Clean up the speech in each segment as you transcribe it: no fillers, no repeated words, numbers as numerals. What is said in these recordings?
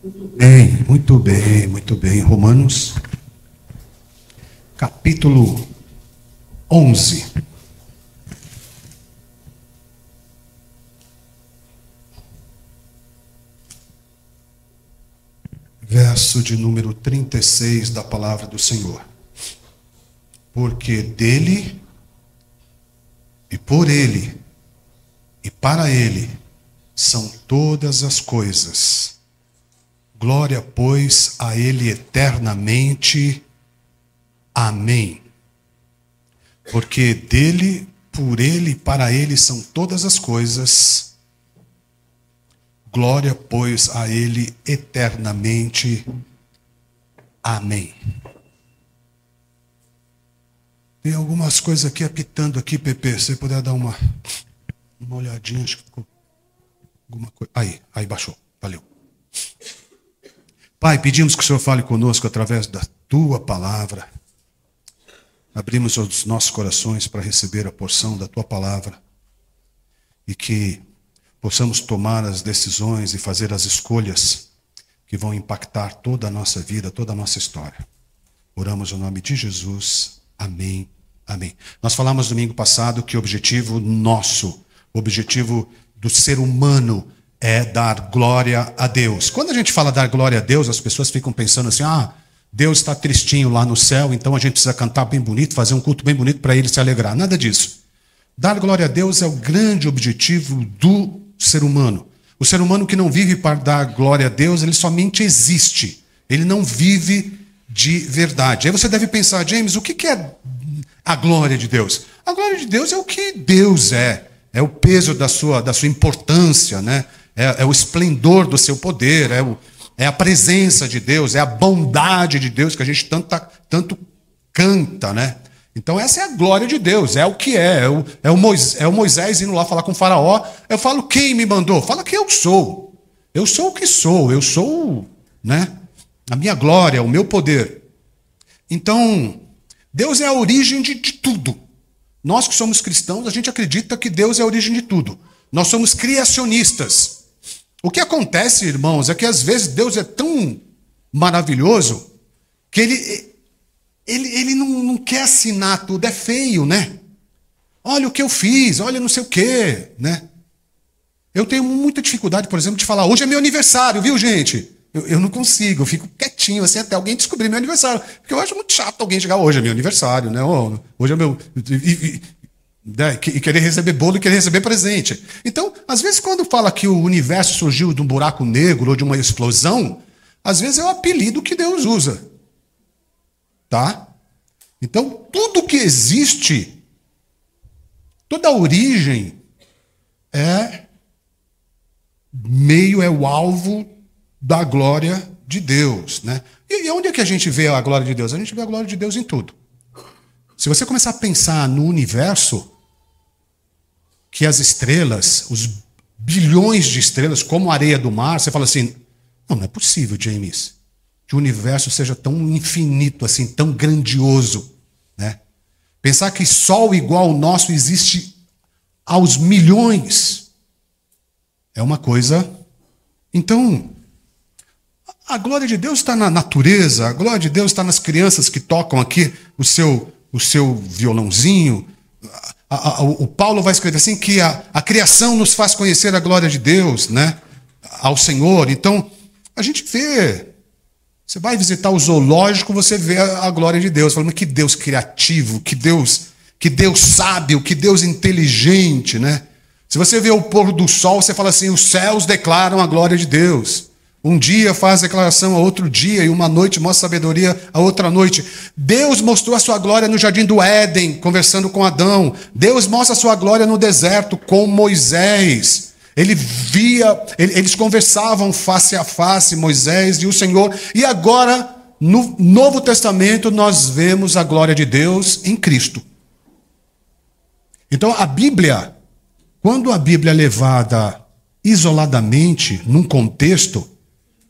Bem, muito bem, muito bem. Romanos, capítulo 11. Verso de número 36 da palavra do Senhor. Porque dele, e por ele, e para ele, são todas as coisas. Glória, pois, a ele eternamente. Amém. Porque dele, por ele e para ele são todas as coisas. Glória, pois, a ele eternamente. Amém. Tem algumas coisas aqui apitando aqui, Pepe. Se você puder dar uma olhadinha, acho que ficou alguma coisa. Aí baixou. Valeu. Pai, pedimos que o Senhor fale conosco através da Tua palavra. Abrimos os nossos corações para receber a porção da Tua palavra. E que possamos tomar as decisões e fazer as escolhas que vão impactar toda a nossa vida, toda a nossa história. Oramos no nome de Jesus. Amém. Amém. Nós falamos domingo passado que o objetivo nosso, o objetivo do ser humano é dar glória a Deus. Quando a gente fala dar glória a Deus, as pessoas ficam pensando assim, Deus está tristinho lá no céu, então a gente precisa cantar bem bonito, fazer um culto bem bonito para ele se alegrar. Nada disso. Dar glória a Deus é o grande objetivo do ser humano. O ser humano que não vive para dar glória a Deus, ele somente existe. Ele não vive de verdade. Aí você deve pensar, James, o que é a glória de Deus? A glória de Deus é o que Deus é. É o peso da sua importância, né? É o esplendor do seu poder, é a presença de Deus, é a bondade de Deus que a gente tanto canta, né? Então essa é a glória de Deus, é o que é o Moisés indo lá falar com o faraó. Eu falo, quem me mandou? Fala que eu sou o que sou, eu sou, né? A minha glória, o meu poder. Então, Deus é a origem de tudo. Nós que somos cristãos, a gente acredita que Deus é a origem de tudo. Nós somos criacionistas. O que acontece, irmãos, é que às vezes Deus é tão maravilhoso que ele não quer assinar tudo, é feio, né? Olha o que eu fiz, olha não sei o quê, né? Eu tenho muita dificuldade, por exemplo, de falar, hoje é meu aniversário, viu, gente? Eu não consigo, eu fico quietinho, assim, até alguém descobrir meu aniversário. Porque eu acho muito chato alguém chegar, hoje é meu aniversário, né? Hoje é meu... E querer receber bolo e querer receber presente. Então, às vezes, quando fala que o universo surgiu de um buraco negro ou de uma explosão, às vezes é o apelido que Deus usa. Tá? Então, tudo que existe, toda a origem é o alvo da glória de Deus, né? E onde é que a gente vê a glória de Deus? A gente vê a glória de Deus em tudo. Se você começar a pensar no universo, que as estrelas, os bilhões de estrelas, como a areia do mar, você fala assim, não é possível, James, que o universo seja tão infinito assim, tão grandioso, né? Pensar que sol igual ao nosso existe aos milhões é uma coisa. Então, a glória de Deus está na natureza, a glória de Deus está nas crianças que tocam aqui o seu violãozinho. O Paulo vai escrever assim que a criação nos faz conhecer a glória de Deus, né? Ao Senhor. Então, a gente vê. Você vai visitar o zoológico, você vê a glória de Deus. Falando que Deus criativo, que Deus sábio, que Deus inteligente, né? Se você vê o pôr do sol, você fala assim, os céus declaram a glória de Deus. Um dia faz declaração a outro dia, e uma noite mostra sabedoria a outra noite. Deus mostrou a sua glória no jardim do Éden, conversando com Adão. Deus mostra a sua glória no deserto com Moisés. Eles conversavam face a face, Moisés e o Senhor. E agora, no Novo Testamento, nós vemos a glória de Deus em Cristo. Então, a Bíblia, quando a Bíblia é levada isoladamente, num contexto,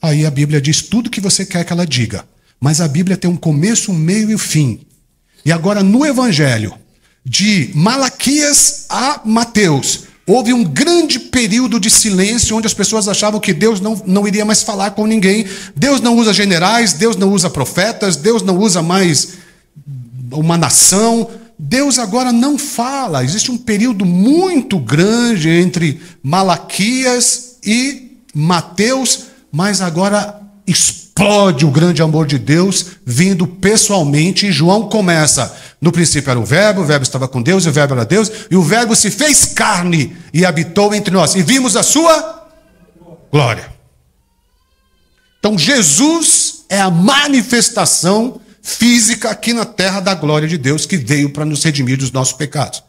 aí a Bíblia diz tudo que você quer que ela diga. Mas a Bíblia tem um começo, um meio e um fim. E agora no Evangelho, de Malaquias a Mateus, Houve um grande período de silêncio onde as pessoas achavam que Deus não iria mais falar com ninguém. Deus não usa generais, Deus não usa profetas, Deus não usa mais uma nação. Deus agora não fala. Existe um período muito grande entre Malaquias e Mateus, mas agora explode o grande amor de Deus vindo pessoalmente, e João começa: no princípio era o Verbo estava com Deus, e o Verbo era Deus, e o Verbo se fez carne e habitou entre nós, e vimos a sua glória. Então Jesus é a manifestação física aqui na terra da glória de Deus, que veio para nos redimir dos nossos pecados.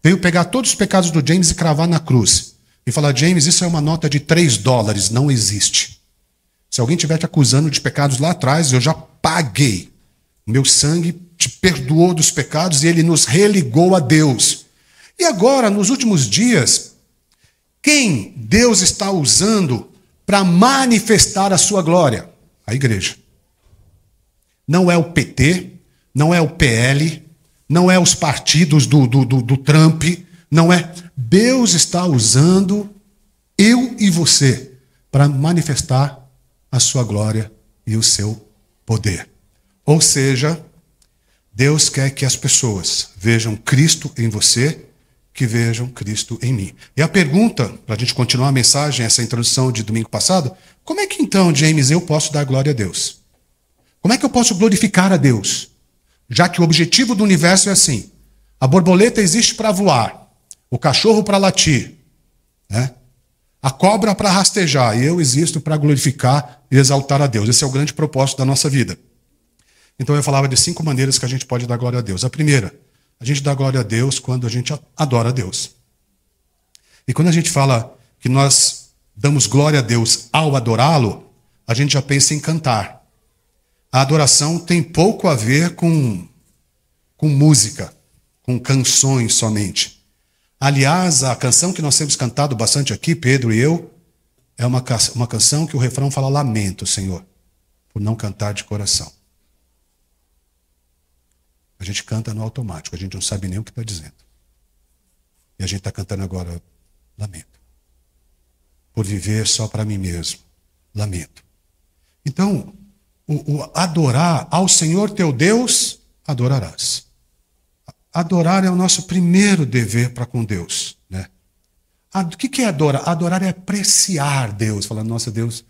Veio pegar todos os pecados do James e cravar na cruz. E falar: James, isso é uma nota de $3, não existe. Se alguém estiver te acusando de pecados lá atrás, eu já paguei. O meu sangue te perdoou dos pecados e ele nos religou a Deus. E agora, nos últimos dias, quem Deus está usando para manifestar a sua glória? A igreja. Não é o PT, não é o PL, não é os partidos do Trump, não é. Deus está usando eu e você para manifestar a sua glória e o seu poder. Ou seja, Deus quer que as pessoas vejam Cristo em você, que vejam Cristo em mim. E a pergunta, para a gente continuar a mensagem, essa introdução de domingo passado: como é que então, James, eu posso dar glória a Deus? Como é que eu posso glorificar a Deus? Já que o objetivo do universo é assim: a borboleta existe para voar, o cachorro para latir, né? A cobra para rastejar, e eu existo para glorificar e exaltar a Deus. Esse é o grande propósito da nossa vida. Então eu falava de 5 maneiras que a gente pode dar glória a Deus. A primeira: a gente dá glória a Deus quando a gente adora a Deus. E quando a gente fala que nós damos glória a Deus ao adorá-lo, a gente já pensa em cantar. A adoração tem pouco a ver com música, com canções somente. Aliás, a canção que nós temos cantado bastante aqui, Pedro e eu, é uma canção que o refrão fala: lamento, Senhor, por não cantar de coração. A gente canta no automático, a gente não sabe nem o que está dizendo. E a gente está cantando agora: lamento, por viver só para mim mesmo, lamento. Então, o adorar ao Senhor teu Deus, adorarás. Adorar é o nosso primeiro dever para com Deus, né? O que é adorar? Adorar é apreciar Deus. Falar: nossa, Deus...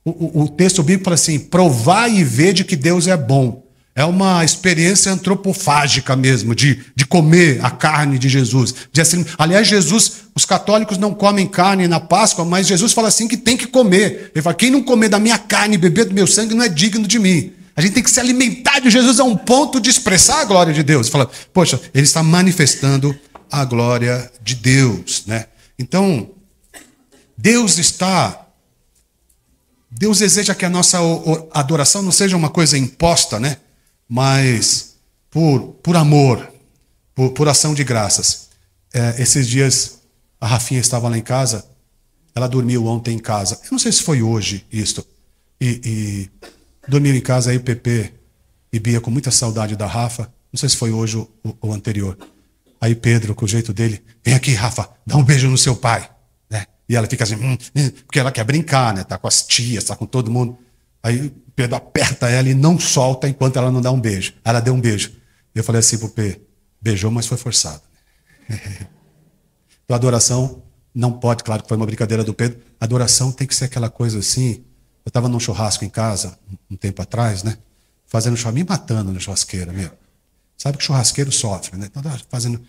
O texto bíblico fala assim: provar e ver de que Deus é bom. É uma experiência antropofágica mesmo, de comer a carne de Jesus. Aliás, Jesus, os católicos não comem carne na Páscoa, mas Jesus fala assim que tem que comer. Ele fala: quem não comer da minha carne e beber do meu sangue não é digno de mim. A gente tem que se alimentar de Jesus a um ponto de expressar a glória de Deus. Fala: poxa, ele está manifestando a glória de Deus, né? Então, Deus deseja que a nossa adoração não seja uma coisa imposta, né? Mas por amor, por ação de graças. Esses dias a Rafinha estava lá em casa, ela dormiu ontem em casa. Eu não sei se foi hoje isto. E dormiu em casa aí o Pepe e Bia com muita saudade da Rafa. Não sei se foi hoje ou anterior. Aí Pedro, com o jeito dele: vem aqui, Rafa, dá um beijo no seu pai, né? E ela fica assim, porque ela quer brincar, né? Tá com as tias, tá com todo mundo. Aí Pedro aperta ela e não solta enquanto ela não dá um beijo. Ela deu um beijo. Eu falei assim pro Pedro: beijou, mas foi forçado. Então a adoração não pode, claro que foi uma brincadeira do Pedro, a adoração tem que ser aquela coisa assim. Eu estava num churrasco em casa, um tempo atrás, né? Fazendo churrasco, me matando na churrasqueira, meu. Sabe que churrasqueiro sofre, né? Então, fazendo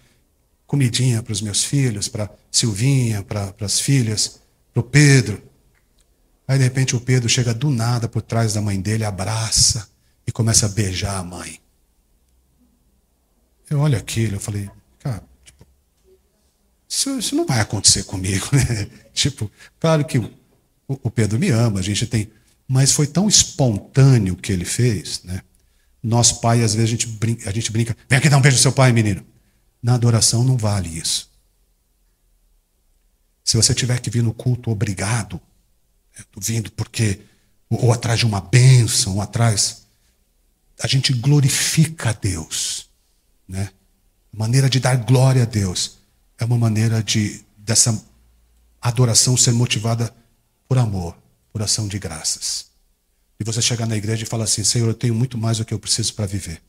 comidinha para os meus filhos, para Silvinha, para as filhas, para o Pedro. Aí, de repente, o Pedro chega do nada por trás da mãe dele, abraça e começa a beijar a mãe. Eu olho aquilo, eu falei: cara, tipo, isso não vai acontecer comigo, né? Tipo, claro que o Pedro me ama, a gente tem... Mas foi tão espontâneo o que ele fez, né? Nosso pai, às vezes, a gente brinca: vem aqui dar um beijo no seu pai, menino. Na adoração não vale isso. Se você tiver que vir no culto obrigado, tô vindo porque... Ou atrás de uma bênção, ou atrás... A gente glorifica a Deus, né? A maneira de dar glória a Deus é uma maneira de dessa adoração ser motivada por amor, por ação de graças. E você chegar na igreja e falar assim: Senhor, eu tenho muito mais do que eu preciso para viver.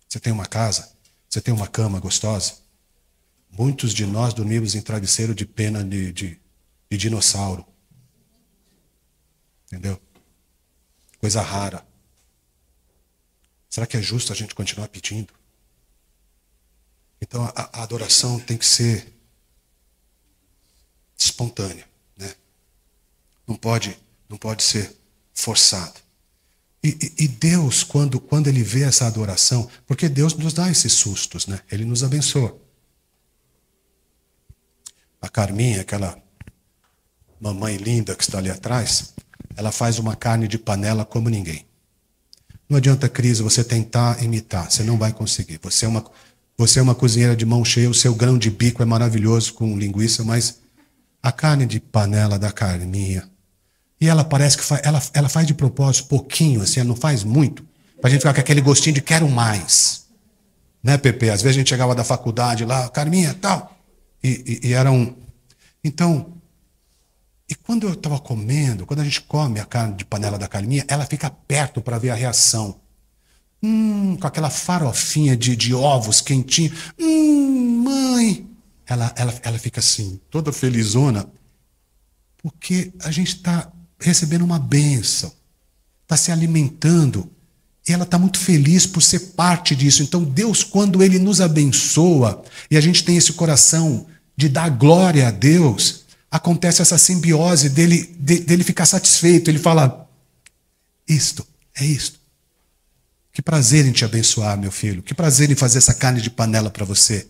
Você tem uma casa, você tem uma cama gostosa. Muitos de nós dormimos em travesseiro de pena de dinossauro. Entendeu? Coisa rara. Será que é justo a gente continuar pedindo? Então a adoração tem que ser espontânea, né? Não pode ser forçada. E Deus, quando Ele vê essa adoração, porque Deus nos dá esses sustos, né? Ele nos abençoa. A Carminha, aquela mamãe linda que está ali atrás, ela faz uma carne de panela como ninguém. Não adianta, Cris, você tentar imitar, você não vai conseguir. Você é uma cozinheira de mão cheia, o seu grão de bico é maravilhoso com linguiça, mas a carne de panela da Carminha, e ela parece que ela faz de propósito pouquinho, assim, ela não faz muito, pra gente ficar com aquele gostinho de quero mais. Né, Pepe? Às vezes a gente chegava da faculdade lá, Carminha, tal, e era um... Então, e quando eu estava comendo, quando a gente come a carne de panela da Carminha, ela fica perto para ver a reação. Com aquela farofinha de ovos quentinho. Mãe! Ela fica assim, toda felizona, porque a gente está recebendo uma bênção, está se alimentando, e ela está muito feliz por ser parte disso. Então Deus, quando Ele nos abençoa, e a gente tem esse coração de dar glória a Deus, acontece essa simbiose dele ficar satisfeito. Ele fala: isto, é isto. Que prazer em te abençoar, meu filho. Que prazer em fazer essa carne de panela para você.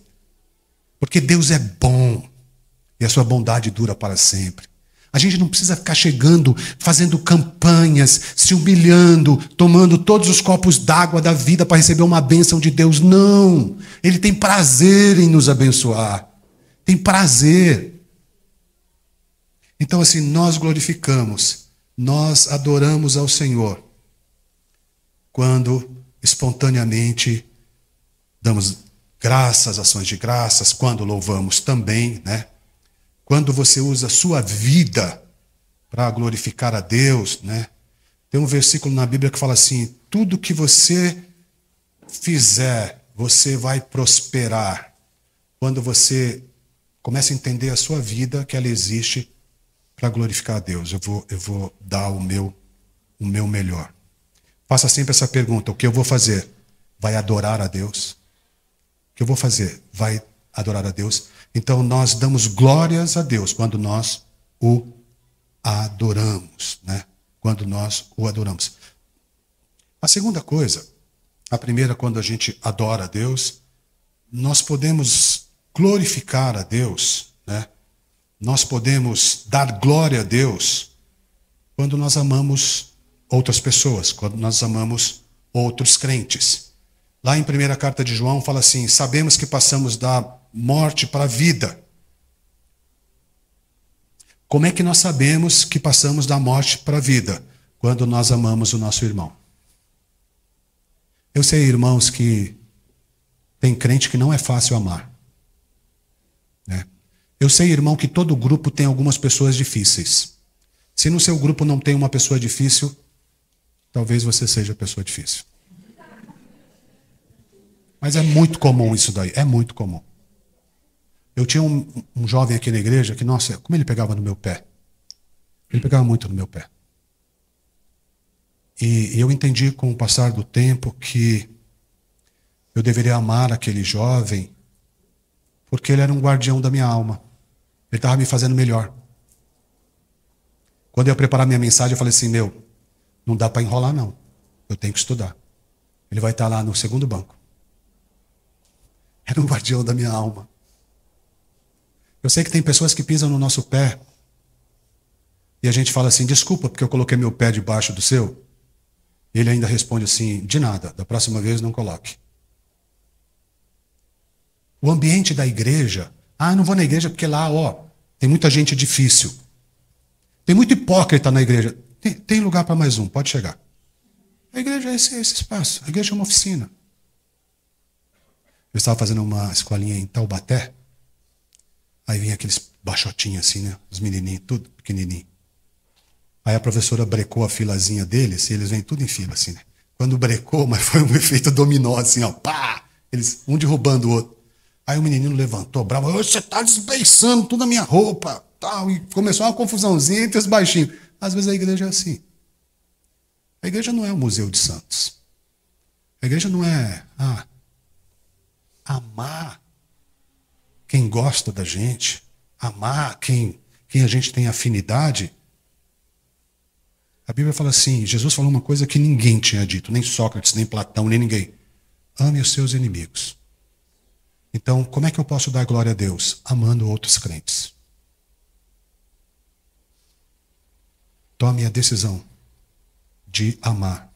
Porque Deus é bom, e a sua bondade dura para sempre. A gente não precisa ficar chegando, fazendo campanhas, se humilhando, tomando todos os copos d'água da vida para receber uma bênção de Deus. Não! Ele tem prazer em nos abençoar. Tem prazer. Então, assim, nós glorificamos, nós adoramos ao Senhor quando espontaneamente damos graças, ações de graças, quando louvamos também, né? Quando você usa a sua vida para glorificar a Deus, né? Tem um versículo na Bíblia que fala assim: tudo que você fizer, você vai prosperar. Quando você começa a entender a sua vida, que ela existe para glorificar a Deus. Eu vou dar o meu melhor. Faça sempre essa pergunta: o que eu vou fazer? Vai adorar a Deus? O que eu vou fazer? Vai adorar a Deus? Então nós damos glórias a Deus quando nós o adoramos, né? Quando nós o adoramos. A segunda coisa, a primeira, quando a gente adora a Deus, nós podemos glorificar a Deus, né? Nós podemos dar glória a Deus quando nós amamos outras pessoas, quando nós amamos outros crentes. Lá em 1ª carta de João fala assim: sabemos que passamos da morte para a vida. Como é que nós sabemos que passamos da morte para a vida? Quando nós amamos o nosso irmão. Eu sei, irmãos, que tem crente que não é fácil amar, né? Eu sei, irmão, que todo grupo tem algumas pessoas difíceis. Se no seu grupo não tem uma pessoa difícil, talvez você seja a pessoa difícil. Mas é muito comum isso daí, é muito comum. Eu tinha um jovem aqui na igreja que, nossa, como ele pegava no meu pé. Ele pegava muito no meu pé. E eu entendi com o passar do tempo que eu deveria amar aquele jovem porque ele era um guardião da minha alma. Ele estava me fazendo melhor. Quando eu preparar minha mensagem, eu falei assim: não dá para enrolar não. Eu tenho que estudar. Ele vai estar lá no segundo banco. Era um guardião da minha alma. Eu sei que tem pessoas que pisam no nosso pé e a gente fala assim: desculpa porque eu coloquei meu pé debaixo do seu. E ele ainda responde assim: de nada, da próxima vez não coloque. O ambiente da igreja: eu não vou na igreja porque lá, tem muita gente difícil. Tem muito hipócrita na igreja. Tem lugar para mais um, pode chegar. A igreja é esse espaço, a igreja é uma oficina. Eu estava fazendo uma escolinha em Taubaté. Aí vinha aqueles baixotinhos assim, né? Os menininhos, tudo pequenininho. Aí a professora brecou a filazinha deles, e eles vêm tudo em fila, assim, né? Quando brecou, mas foi um efeito dominó, assim, ó, pá! Eles, um derrubando o outro. Aí o menininho levantou, bravo, você tá desbeiçando toda a minha roupa, tal, e começou uma confusãozinha entre os baixinhos. Às vezes a igreja é assim. A igreja não é o Museu de Santos. A igreja não é amar quem gosta da gente, amar quem a gente tem afinidade. A Bíblia fala assim, Jesus falou uma coisa que ninguém tinha dito, nem Sócrates, nem Platão, nem ninguém. Ame os seus inimigos. Então, como é que eu posso dar glória a Deus? Amando outros crentes. Tome a decisão de amar.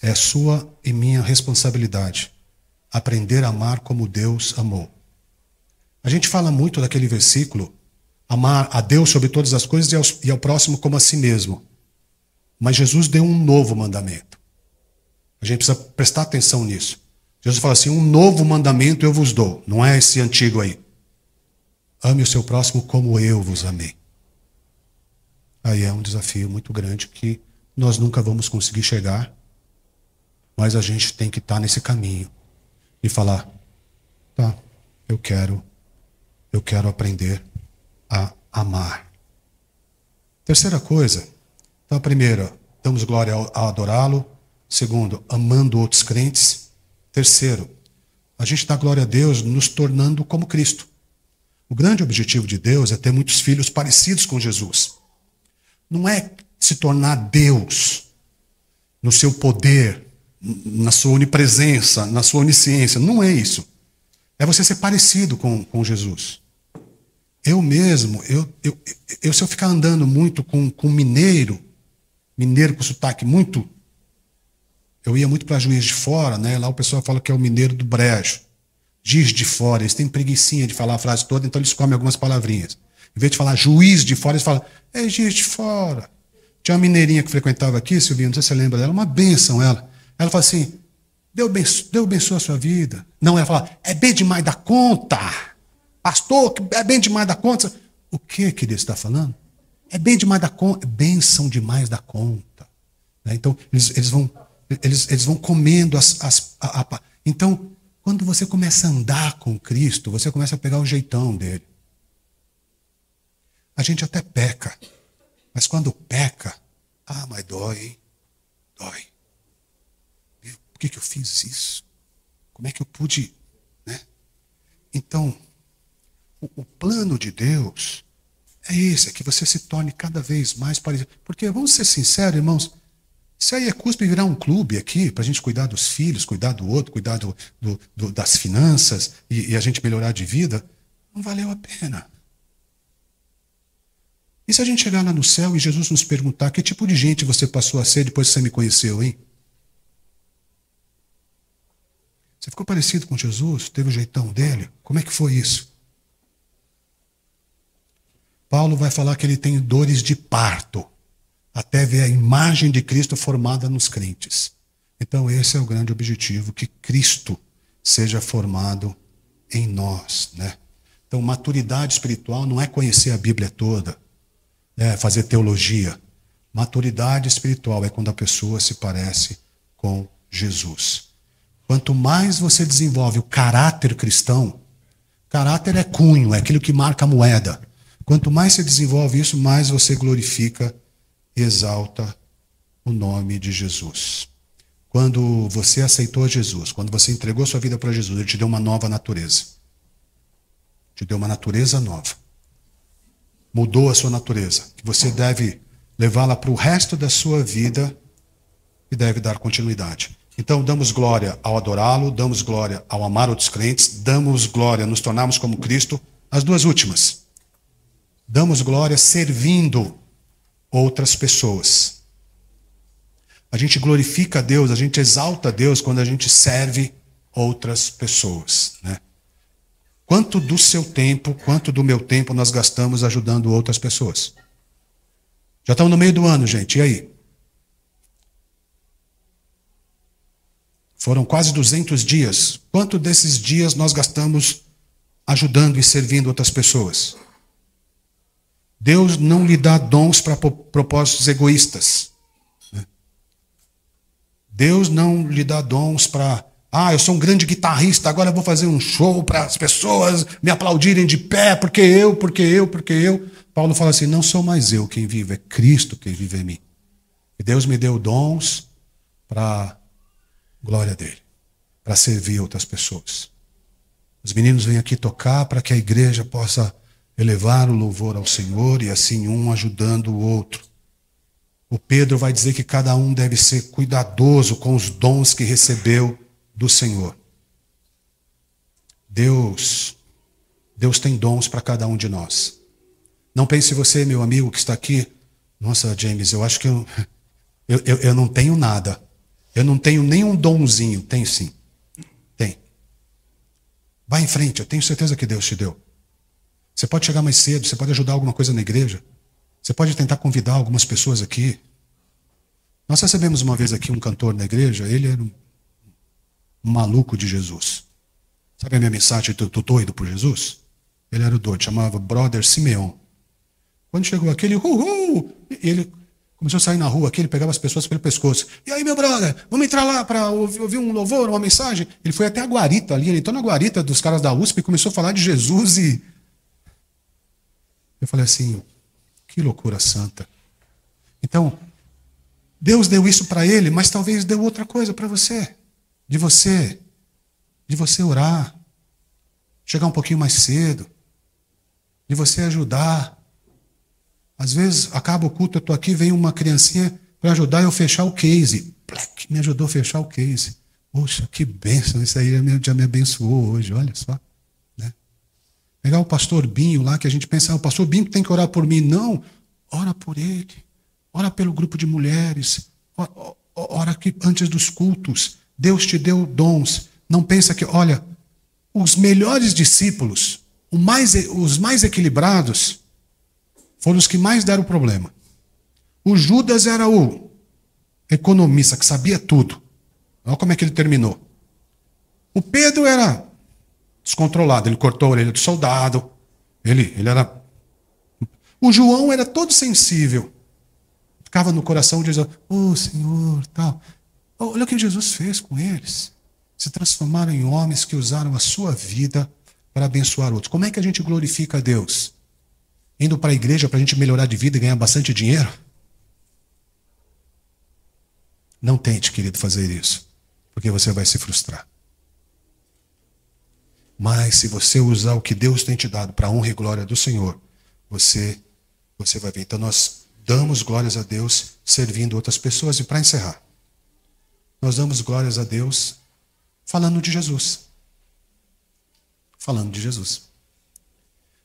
É sua e minha responsabilidade aprender a amar como Deus amou. A gente fala muito daquele versículo, amar a Deus sobre todas as coisas e ao próximo como a si mesmo. Mas Jesus deu um novo mandamento. A gente precisa prestar atenção nisso. Jesus fala assim, um novo mandamento eu vos dou. Não é esse antigo aí. Ame o seu próximo como eu vos amei. Aí é um desafio muito grande que nós nunca vamos conseguir chegar, mas a gente tem que estar nesse caminho e falar, tá, eu quero aprender a amar. Terceira coisa, então a primeira, damos glória a adorá-lo. Segundo, amando outros crentes. Terceiro, a gente dá glória a Deus nos tornando como Cristo. O grande objetivo de Deus é ter muitos filhos parecidos com Jesus. Não é se tornar Deus no seu poder, na sua onipresença, na sua onisciência. Não é isso. É você ser parecido com Jesus. Eu mesmo, se eu ficar andando muito com mineiro com sotaque muito... Eu ia muito para Juiz de Fora, né? Lá o pessoal fala que é o mineiro do brejo. Juiz de Fora, eles têm preguicinha de falar a frase toda, então eles comem algumas palavrinhas. Em vez de falar Juiz de Fora, eles falam, é Juiz de Fora. Tinha uma mineirinha que frequentava aqui, Silvinho, não sei se você lembra dela, uma bênção ela. Ela fala assim, Deus abençoe a sua vida. Não, ela fala, é bem demais da conta. Pastor, é bem demais da conta. O que ele está falando? É bem demais da conta. É bênção demais da conta. Então, eles vão comendo Então, quando você começa a andar com Cristo, você começa a pegar o jeitão dele. A gente até peca. Mas quando peca, mas dói, hein? Dói. Por que eu fiz isso? Como é que eu pude, né? Então, o plano de Deus é esse, é que você se torne cada vez mais parecido. Porque, vamos ser sinceros, irmãos, isso aí é custo virar um clube aqui, para a gente cuidar dos filhos, cuidar do outro, cuidar das finanças e a gente melhorar de vida, não valeu a pena. E se a gente chegar lá no céu e Jesus nos perguntar que tipo de gente você passou a ser depois que você me conheceu, hein? Você ficou parecido com Jesus? Teve o jeitão dele? Como é que foi isso? Paulo vai falar que ele tem dores de parto, até ver a imagem de Cristo formada nos crentes. Então esse é o grande objetivo, que Cristo seja formado em nós, né? Então maturidade espiritual não é conhecer a Bíblia toda, fazer teologia. Maturidade espiritual é quando a pessoa se parece com Jesus. Quanto mais você desenvolve o caráter cristão, caráter é cunho, é aquilo que marca a moeda. Quanto mais você desenvolve isso, mais você glorifica e exalta o nome de Jesus. Quando você aceitou Jesus, quando você entregou sua vida para Jesus, Ele te deu uma nova natureza. Te deu uma natureza nova. Mudou a sua natureza, que você deve levá-la para o resto da sua vida e deve dar continuidade. Então, damos glória ao adorá-lo, damos glória ao amar outros crentes, damos glória a nos tornarmos como Cristo. As duas últimas. Damos glória servindo outras pessoas. A gente glorifica a Deus, a gente exalta a Deus quando a gente serve outras pessoas, né? Quanto do seu tempo, quanto do meu tempo nós gastamos ajudando outras pessoas? Já estamos no meio do ano, gente, e aí? Foram quase 200 dias. Quanto desses dias nós gastamos ajudando e servindo outras pessoas. Deus não lhe dá dons para propósitos egoístas. Deus não lhe dá dons para... eu sou um grande guitarrista, agora eu vou fazer um show para as pessoas me aplaudirem de pé, porque eu. Paulo fala assim, não sou mais eu quem vive, é Cristo quem vive em mim. E Deus me deu dons para a glória dele, para servir outras pessoas. Os meninos vêm aqui tocar para que a igreja possa elevar o louvor ao Senhor e assim um ajudando o outro. O Pedro vai dizer que cada um deve ser cuidadoso com os dons que recebeu do Senhor. Deus tem dons para cada um de nós. Não pense você, meu amigo que está aqui, nossa, James, eu acho que eu não tenho nada. Eu não tenho nenhum donzinho. Tenho sim. Tem. Vá em frente, eu tenho certeza que Deus te deu. Você pode chegar mais cedo, você pode ajudar alguma coisa na igreja. Você pode tentar convidar algumas pessoas aqui. Nós recebemos uma vez aqui um cantor na igreja, ele era um maluco de Jesus. Sabe a minha mensagem, tô doido por Jesus? Ele era o doido, chamava Brother Simeon. Quando chegou aqui, ele começou a sair na rua aqui, ele pegava as pessoas pelo pescoço. E aí, meu brother, vamos entrar lá para ouvir um louvor, uma mensagem? Ele foi até a guarita ali, ele entrou na guarita dos caras da USP e começou a falar de Jesus e... Eu falei assim, que loucura santa. Então, Deus deu isso para ele, mas talvez deu outra coisa para você. De você orar, chegar um pouquinho mais cedo, de você ajudar. Às vezes, acaba o culto, eu estou aqui, vem uma criancinha para ajudar eu fechar o case. Me ajudou a fechar o case. Poxa, que bênção, isso aí já me abençoou hoje, olha só. Né? Pegar o pastor Binho lá, que a gente pensa, o pastor Binho tem que orar por mim. Não, ora por ele. Ora pelo grupo de mulheres. Ora aqui antes dos cultos. Deus te deu dons. Não pensa que, olha, os melhores discípulos, os mais equilibrados, foram os que mais deram problema. O Judas era o economista, que sabia tudo. Olha como é que ele terminou. O Pedro era descontrolado, ele cortou a orelha do soldado. Ele era... O João era todo sensível. Ficava no coração dizendo, Senhor, tal. Olha o que Jesus fez com eles. Se transformaram em homens que usaram a sua vida para abençoar outros. Como é que a gente glorifica a Deus? Indo para a igreja para a gente melhorar de vida e ganhar bastante dinheiro? Não tente, querido, fazer isso, porque você vai se frustrar. Mas se você usar o que Deus tem te dado para a honra e glória do Senhor, você vai ver. Então nós damos glórias a Deus servindo outras pessoas. E para encerrar, nós damos glórias a Deus falando de Jesus. Falando de Jesus.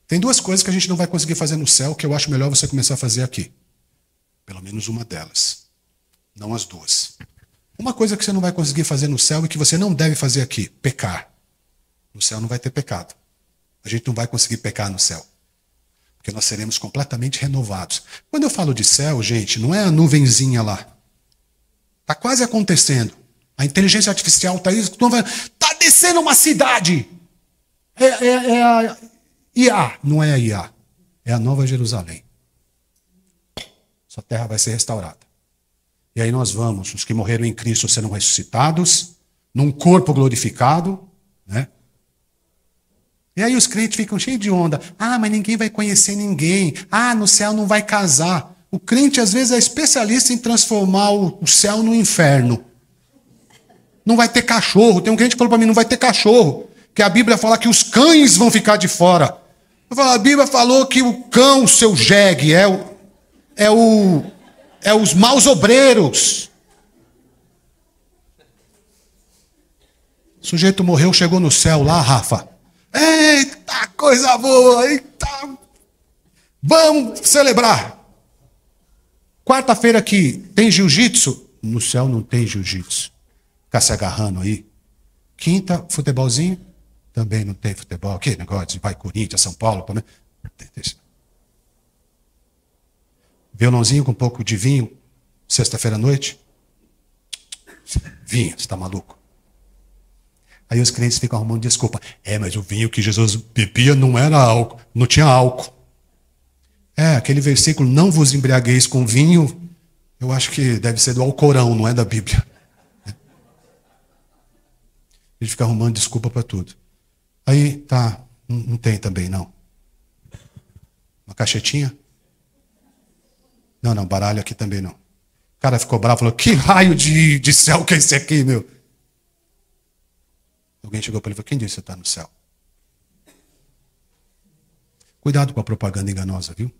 Tem duas coisas que a gente não vai conseguir fazer no céu que eu acho melhor você começar a fazer aqui. Pelo menos uma delas. Não as duas. Uma coisa que você não vai conseguir fazer no céu e que você não deve fazer aqui. Pecar. No céu não vai ter pecado. A gente não vai conseguir pecar no céu. Porque nós seremos completamente renovados. Quando eu falo de céu, gente, não é a nuvenzinha lá. Está quase acontecendo. A inteligência artificial está aí. Está descendo uma cidade. É a IA. Não é a IA. É a Nova Jerusalém. Sua terra vai ser restaurada. E aí nós vamos, os que morreram em Cristo serão ressuscitados, num corpo glorificado, né? E aí os crentes ficam cheios de onda. Mas ninguém vai conhecer ninguém. No céu não vai casar. O crente, às vezes, é especialista em transformar o céu no inferno. Não vai ter cachorro. Tem um crente que falou para mim, não vai ter cachorro. Que a Bíblia fala que os cães vão ficar de fora. Eu falo, a Bíblia falou que o cão, o seu jegue, é os maus obreiros. O sujeito morreu, chegou no céu lá, Rafa. Eita, coisa boa, eita. Vamos celebrar. Quarta-feira aqui, tem jiu-jitsu? No céu não tem jiu-jitsu. Ficar se agarrando aí. Quinta, futebolzinho? Também não tem futebol. Que negócio de vai Corinthians, São Paulo. Também. Violãozinho com um pouco de vinho, sexta-feira à noite? Vinho, você está maluco? Aí os crentes ficam arrumando desculpa. Mas o vinho que Jesus bebia não era álcool, não tinha álcool. Aquele versículo, não vos embriagueis com vinho, eu acho que deve ser do Alcorão, não é da Bíblia. Ele fica arrumando desculpa para tudo. Aí, tá, não tem também, não. Uma caixetinha? Não, baralho aqui também não. O cara ficou bravo, falou, que raio de céu que é esse aqui, meu? Alguém chegou para ele e falou, quem disse que você está no céu? Cuidado com a propaganda enganosa, viu?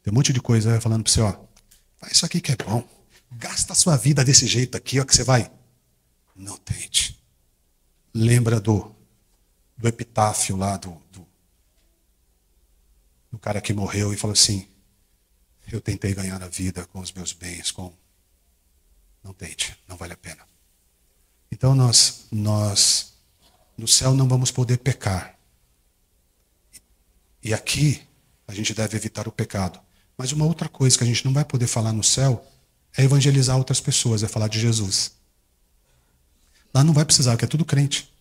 Tem um monte de coisa falando para você, faz isso aqui que é bom. Gasta a sua vida desse jeito aqui, que você vai. Não tente. Lembra do epitáfio lá do cara que morreu e falou assim, eu tentei ganhar a vida com os meus bens, Não tente, não vale a pena. Então nós no céu não vamos poder pecar. E aqui a gente deve evitar o pecado. Mas uma outra coisa que a gente não vai poder falar no céu é evangelizar outras pessoas, é falar de Jesus. Lá não vai precisar, porque é tudo crente.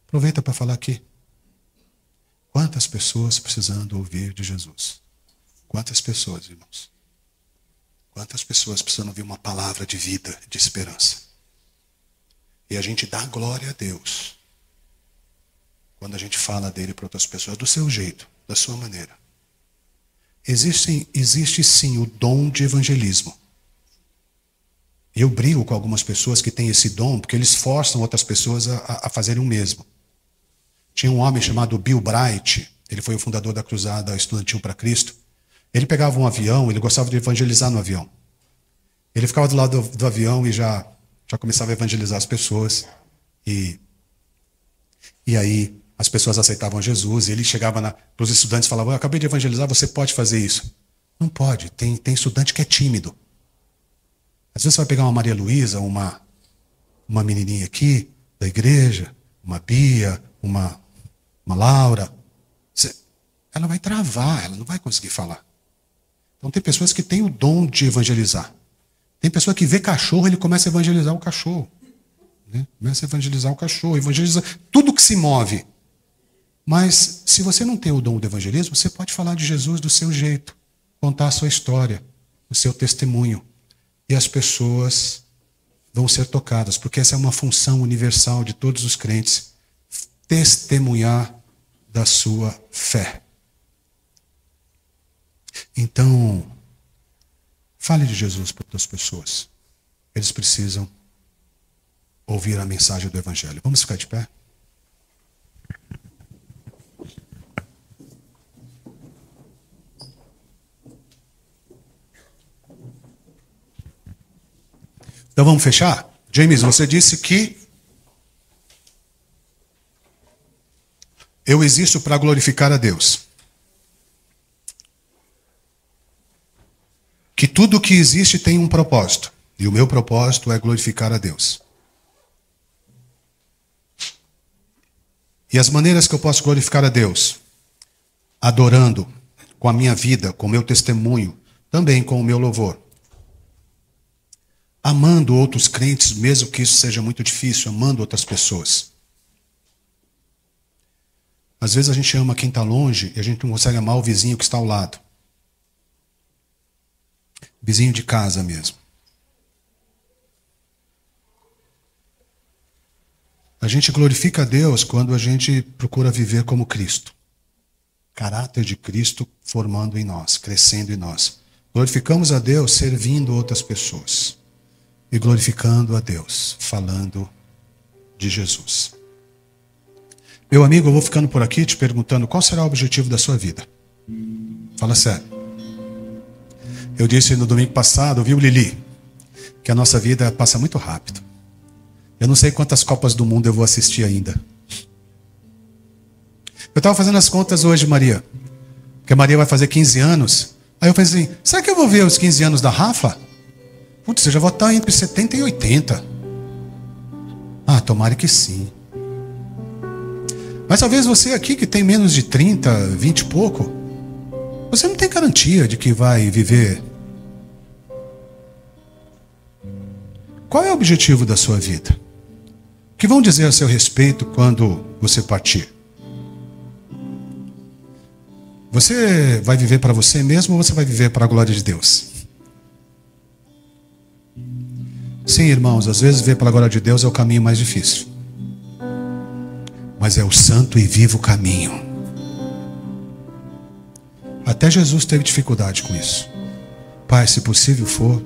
Aproveita para falar aqui. Quantas pessoas precisando ouvir de Jesus? Quantas pessoas, irmãos? Quantas pessoas precisam ouvir uma palavra de vida, de esperança? E a gente dá glória a Deus quando a gente fala dele para outras pessoas, do seu jeito, da sua maneira. Existe sim o dom de evangelismo. Eu brigo com algumas pessoas que têm esse dom, porque eles forçam outras pessoas a fazerem o mesmo. Tinha um homem chamado Bill Bright, ele foi o fundador da Cruzada Estudantil para Cristo. Ele pegava um avião, ele gostava de evangelizar no avião. Ele ficava do lado do avião e já começava a evangelizar as pessoas. E aí as pessoas aceitavam Jesus. E ele chegava para os estudantes e falava, eu acabei de evangelizar, você pode fazer isso? Não pode, tem estudante que é tímido. Às vezes você vai pegar uma Maria Luísa, uma menininha aqui da igreja, uma Bia, uma Laura. Ela vai travar, ela não vai conseguir falar. Então tem pessoas que têm o dom de evangelizar. Tem pessoa que vê cachorro, ele começa a evangelizar o cachorro. Né? Começa a evangelizar o cachorro, evangeliza tudo que se move. Mas se você não tem o dom do evangelismo, você pode falar de Jesus do seu jeito, contar a sua história, o seu testemunho. E as pessoas vão ser tocadas, porque essa é uma função universal de todos os crentes, testemunhar da sua fé. Então, fale de Jesus para outras pessoas. Eles precisam ouvir a mensagem do Evangelho. Vamos ficar de pé? Então vamos fechar? James, você disse que eu existo para glorificar a Deus. Que tudo que existe tem um propósito. E o meu propósito é glorificar a Deus. E as maneiras que eu posso glorificar a Deus? Adorando, com a minha vida, com o meu testemunho, também com o meu louvor. Amando outros crentes, mesmo que isso seja muito difícil, amando outras pessoas. Às vezes a gente ama quem está longe e a gente não consegue amar o vizinho que está ao lado. Vizinho de casa mesmo. A gente glorifica a Deus quando a gente procura viver como Cristo. Caráter de Cristo formando em nós, crescendo em nós. Glorificamos a Deus servindo outras pessoas. E glorificando a Deus, falando de Jesus. Meu amigo, eu vou ficando por aqui te perguntando qual será o objetivo da sua vida. Fala sério. Eu disse no domingo passado, viu, Lili, que a nossa vida passa muito rápido. Eu não sei quantas Copas do Mundo eu vou assistir ainda. Eu estava fazendo as contas hoje, Maria, que a Maria vai fazer 15 anos. Aí eu pensei assim, será que eu vou ver os 15 anos da Rafa? Putz, eu já vou estar entre 70 e 80. Ah, tomara que sim. Mas talvez você aqui que tem menos de 30, 20 e pouco, você não tem garantia de que vai viver. Qual é o objetivo da sua vida? O que vão dizer a seu respeito quando você partir? Você vai viver para você mesmo ou você vai viver para a glória de Deus? Sim, irmãos, às vezes viver para a glória de Deus é o caminho mais difícil. Mas é o santo e vivo caminho. Até Jesus teve dificuldade com isso. Pai, se possível for.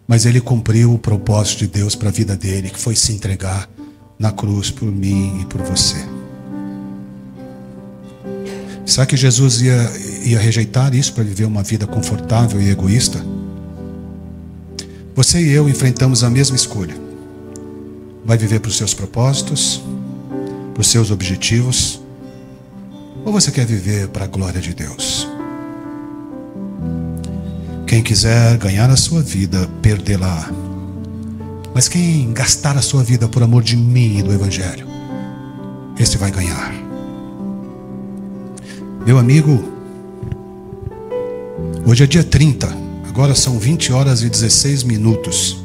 Mas ele cumpriu o propósito de Deus para a vida dele, que foi se entregar na cruz por mim e por você. Será que Jesus ia rejeitar isso para viver uma vida confortável e egoísta? Você e eu enfrentamos a mesma escolha. Vai viver para os seus propósitos, para os seus objetivos, ou você quer viver para a glória de Deus? Quem quiser ganhar a sua vida, perdê-la. Mas quem gastar a sua vida por amor de mim e do Evangelho, esse vai ganhar. Meu amigo, hoje é dia 30, agora são 20 horas e 16 minutos.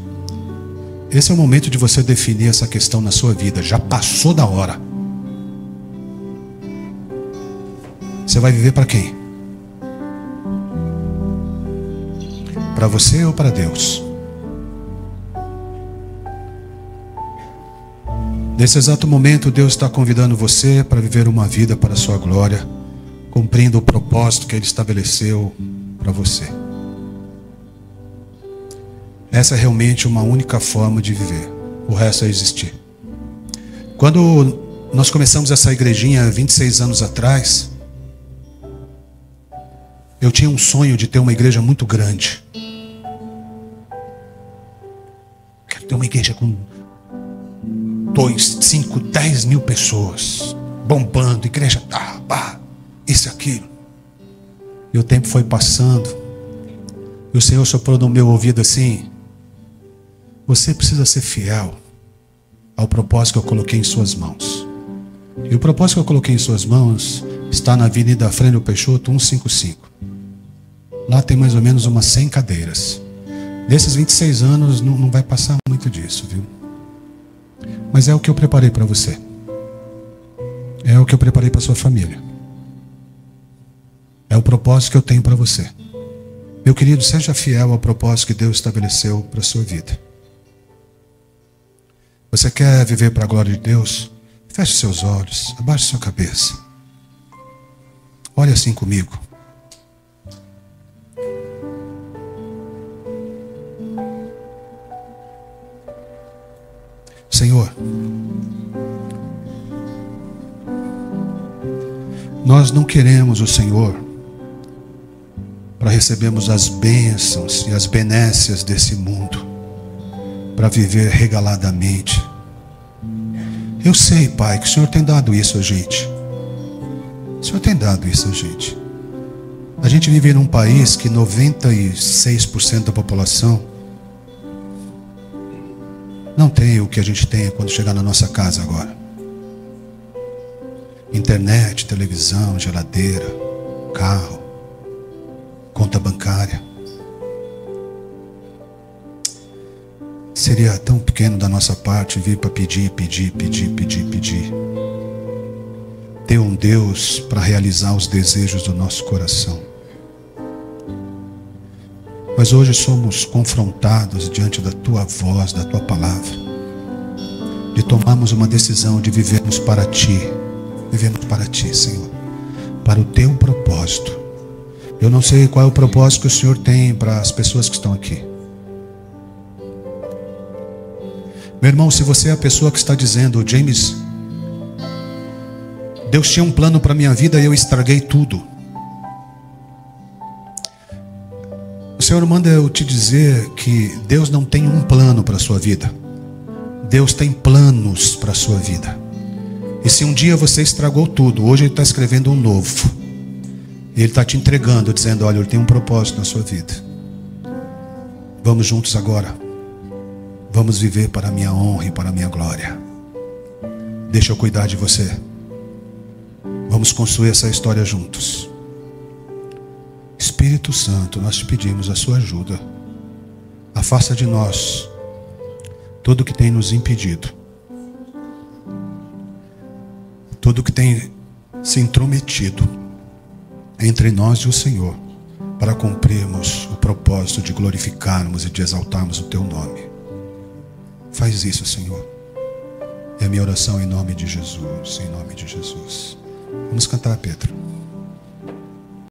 Esse é o momento de você definir essa questão na sua vida. Já passou da hora. Você vai viver para quem? Para você ou para Deus? Nesse exato momento, Deus está convidando você para viver uma vida para a sua glória, cumprindo o propósito que Ele estabeleceu para você. Essa é realmente uma única forma de viver. O resto é existir. Quando nós começamos essa igrejinha 26 anos atrás, eu tinha um sonho de ter uma igreja muito grande. Quero ter uma igreja com 2, 5, 10 mil pessoas, bombando, igreja, isso e aquilo. E o tempo foi passando, e o Senhor soprou no meu ouvido assim: você precisa ser fiel ao propósito que eu coloquei em suas mãos. E o propósito que eu coloquei em suas mãos está na Avenida Frânio Peixoto 155. Lá tem mais ou menos umas 100 cadeiras. Nesses 26 anos não vai passar muito disso, viu? Mas é o que eu preparei para você. É o que eu preparei para sua família. É o propósito que eu tenho para você. Meu querido, seja fiel ao propósito que Deus estabeleceu para a sua vida. Você quer viver para a glória de Deus? Feche seus olhos, abaixe sua cabeça. Olhe assim comigo. Senhor, nós não queremos o Senhor para recebermos as bênçãos e as benécias desse mundo, para viver regaladamente. Eu sei, Pai, que o Senhor tem dado isso a gente. O Senhor tem dado isso a gente. A gente vive num país que 96% da população não tem o que a gente tem quando chegar na nossa casa agora. Internet, televisão, geladeira, carro, conta bancária. Seria tão pequeno da nossa parte vir para pedir. Ter um Deus para realizar os desejos do nosso coração. Mas hoje somos confrontados diante da Tua voz, da Tua palavra, de tomarmos uma decisão de vivermos para Ti. Vivemos para Ti, Senhor, para o Teu propósito. Eu não sei qual é o propósito que o Senhor tem para as pessoas que estão aqui. Meu irmão, se você é a pessoa que está dizendo: James, Deus tinha um plano para a minha vida e eu estraguei tudo. O Senhor manda eu te dizer que Deus não tem um plano para a sua vida. Deus tem planos para a sua vida. E se um dia você estragou tudo, hoje Ele está escrevendo um novo. Ele está te entregando, dizendo: olha, Ele tem um propósito na sua vida. Vamos juntos agora. Vamos viver para a minha honra e para a minha glória. Deixa eu cuidar de você. Vamos construir essa história juntos. Espírito Santo, nós te pedimos a sua ajuda. Afasta de nós tudo que tem nos impedido, tudo que tem se intrometido entre nós e o Senhor, para cumprirmos o propósito de glorificarmos e de exaltarmos o Teu nome. Faz isso, Senhor. É a minha oração em nome de Jesus, em nome de Jesus. Vamos cantar, Pedro.